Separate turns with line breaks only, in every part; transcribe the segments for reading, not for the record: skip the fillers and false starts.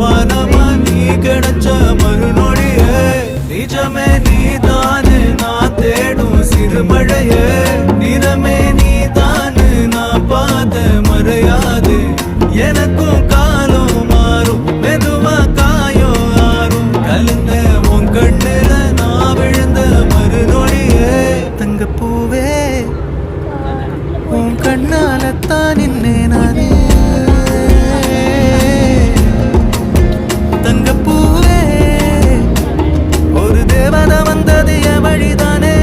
வானமா நீ கிடைச்ச மறுநொடியே நிஜமே நீதானு நான் தேடும் சிறுமழையே நிறமே நீதானு நான் பார்த்த மறையாது எனக்கும் காலம் மாறும் மெதுவா காயம் ஆறும் கலந்த உன் கண்ணுல நான் விழுந்த மறுநொடியே தங்கப்பூவே உன் கண்ணாலத்தான் நின்னே நானே தங்கப்பூவே ஒரு தேவதை வந்தது என் வழிதானே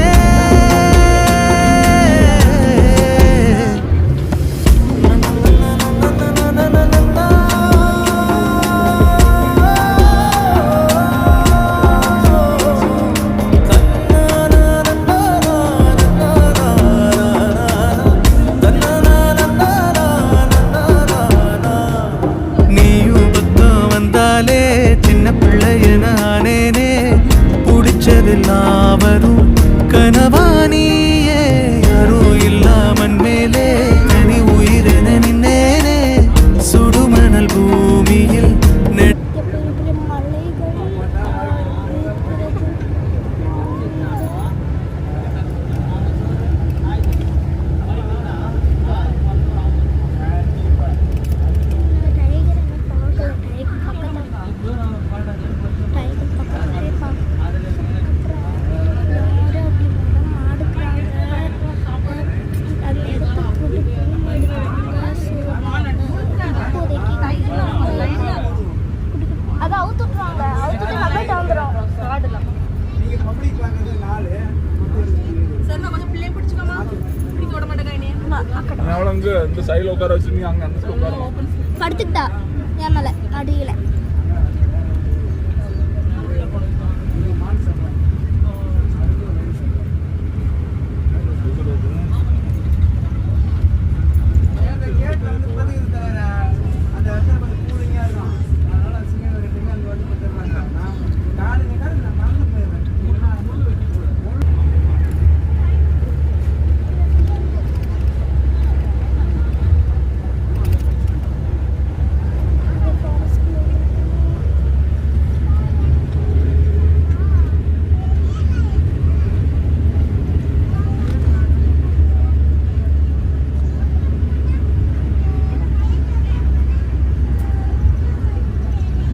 சின்ன பிள்ளையன ஆனேனே புடிச்சதெல்லாம் வரும் கனவானியே யாரும் இல்லாமன் மேலே தனி உயிரென நின்னேனே சுடுமணல் பூமியில்
இந்த சைடுல உட்கார வச்சிருந்தீங்க அங்க அந்த சைடுல உட்கார
படுத்துட்டா என் மேல அடியில